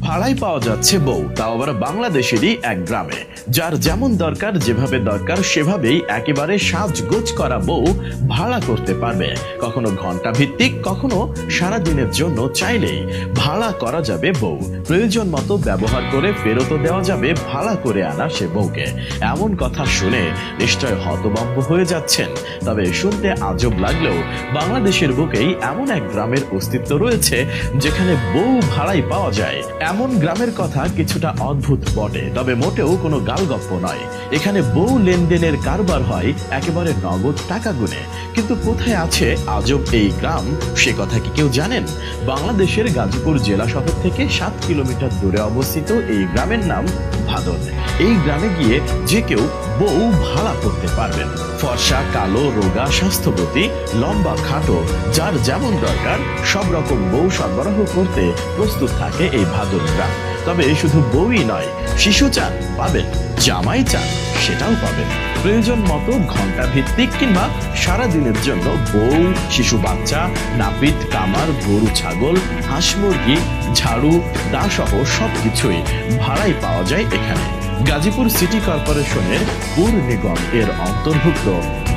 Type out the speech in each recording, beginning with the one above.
ভাড়ায় পাওয়া যাচ্ছে বউ, তাও আবার বাংলাদেশেরই এক গ্রামে। যার যেমন দরকার, যেভাবে দরকার সেভাবেই একেবারে সাজগোজ করা বউ ভাড়া করতে পারবে। কখনো ঘন্টা ভিত্তিক, কখনো সারাদিনের জন্য চাইলেই ভাড়া করা যাবে বউ। প্রয়োজন মতো ব্যবহার করে ফেরতও দেওয়া যাবে ভাড়া করে আনা সে বউকে। এমন কথা শুনে নিশ্চয় হতভম্ব হয়ে যাচ্ছেন। তবে শুনতে আজব লাগলেও বাংলাদেশের বুকেই এমন এক গ্রামের অস্তিত্ব রয়েছে যেখানে বউ ভাড়াই পাওয়া যায়। এমন গ্রামের কথা কিছুটা অদ্ভুত বটে, তবে মোটেও কোনো গালগপ্প নয়। এখানে বউ লেনদেনের কারবার হয় একেবারে নগদ টাকা গুনে। কিন্তু কোথায় আছে আজব এই গ্রাম, সে কথা কি কেউ জানেন? বাংলাদেশের গাজীপুর জেলা শহর থেকে 7 কিলোমিটার দূরে অবস্থিত এই গ্রামের নাম ভাদন। এই গ্রামে গিয়ে যে কেউ বউ ভাড়া করতে পারবেন। ফর্সা, কালো, রোগা, স্বাস্থ্যবতী, লম্বা, খাটো, যার যেমন দরকার সব রকম বউ সরবরাহ করতে প্রস্তুত থাকে এই ভাদন গ্রাম। তবে শুধু বউই নয়, শিশু চান পাবেন, জামাই চান সেটাও পাবেন। প্রয়োজন মতো ঘন্টা ভিত্তিক কিংবা সারাদিনের জন্য বউ, শিশু বাচ্চা, নাপিত, কামার, গরু, ছাগল, হাঁস, মুরগি, ঝাড়ু, দা সহ সবকিছুই ভাড়ায় পাওয়া যায় এখানে। গাজীপুর সিটি কর্পোরেশনের পৌর নিগম এর অন্তর্ভুক্ত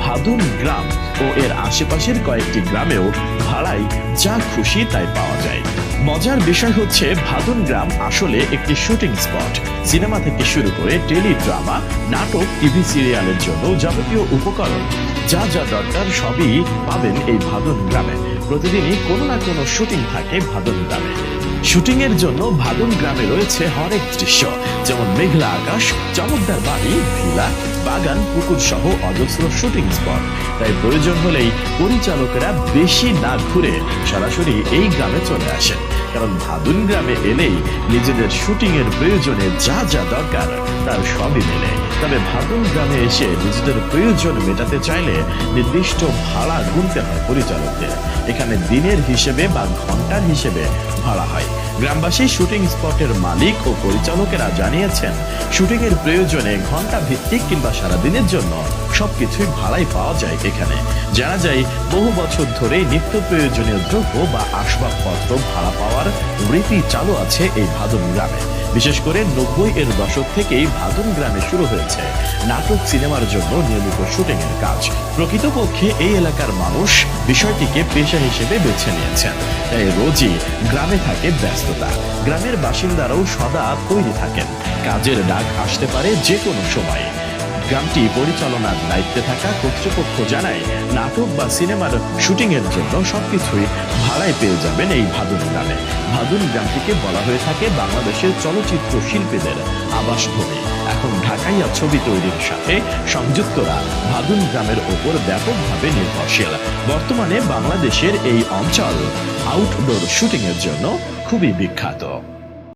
ভাদুন গ্রাম ও এর আশেপাশের কয়েকটি গ্রামেও ভাড়ায় যা খুশি তাই পাওয়া যায়। মজার বিষয় হচ্ছে ভাদুন গ্রাম আসলে একটি শুটিং স্পট। সিনেমা থেকে শুরু করে টেলি ড্রামা, নাটক, টিভি সিরিয়ালের জন্য যাবতীয় উপকরণ যা যা দরকার সবই পাবেন এই ভাদুন গ্রামে। প্রতিদিনই কোনো না কোনো শুটিং থাকে ভাদুন গ্রামে। শুটিং এর জন্য ভাদুন গ্রামে রয়েছে হরেক দৃশ্য, যেমন মেঘলা আকাশ, চমকদার বাড়ি, ভিলা, বাগান, পুকুর সহ অজস্র শুটিং স্পট। তাই প্রয়োজন হলেই পরিচালকেরা বেশি না ঘুরে সরাসরি এই গ্রামে চলে আসেন। কারণ ভাদুন গ্রামে এলেই নিজেদের শুটিং এর প্রয়োজনে যা যা দরকার তার সবই মেলে। তবে ভাদুন গ্রামে এসে নিজেদের প্রয়োজন মেটাতে চাইলে নির্দিষ্ট ভাড়া গুনতে হয় পরিচালকদের। এখানে দিনের হিসেবে বা ঘন্টার হিসেবে ভাড়া হয়। গ্রামবাসী শুটিং স্পটের মালিক ও পরিচালকেরা জানিয়েছেন, শুটিং এর প্রয়োজনে ঘন্টা ভিত্তিক কিংবা সারাদিনের জন্য সবকিছুই ভাড়ায় পাওয়া যায় এখানে। জানা যায় বহু বছর ধরে নিত্য প্রয়োজনীয় দ্রব্য বা আসবাবপত্র ভাড়া পাওয়ার রীতি চালু আছে এই ভাদুন গ্রামে। বিশেষ করে 90-এর দশক থেকেই ভাদুন গ্রামে শুরু হয়েছে নাটক, সিনেমার জন্য নিয়মিত শুটিং এর কাজ। প্রকৃতপক্ষে এই এলাকার মানুষ বিষয়টিকে পেশা হিসেবে বেছে নিয়েছেন। তাই রোজই গ্রামে থাকে ব্যস্ততা। গ্রামের বাসিন্দারাও সদা তৈরি থাকেন, কাজের ডাক আসতে পারে যে কোনো সময়। গ্রামটি পরিচালনার দায়িত্বে থাকা কর্তৃপক্ষ জানায়, নাটক বা সিনেমার শুটিং এর জন্য সবকিছুই ভাড়ায় পেয়ে যাবেন এই ভাদুন গ্রামে। ভাদুন গ্রামটিকে বলা হয়ে থাকে বাংলাদেশের চলচ্চিত্র শিল্পীদের আবাসভূমি। এখন ঢাকাইয়া ছবি তৈরির সাথে সংযুক্তরা ভাদুন গ্রামের ওপর ব্যাপকভাবে নির্ভরশীল। বর্তমানে বাংলাদেশের এই অঞ্চল আউটডোর শুটিং এর জন্য খুবই বিখ্যাত।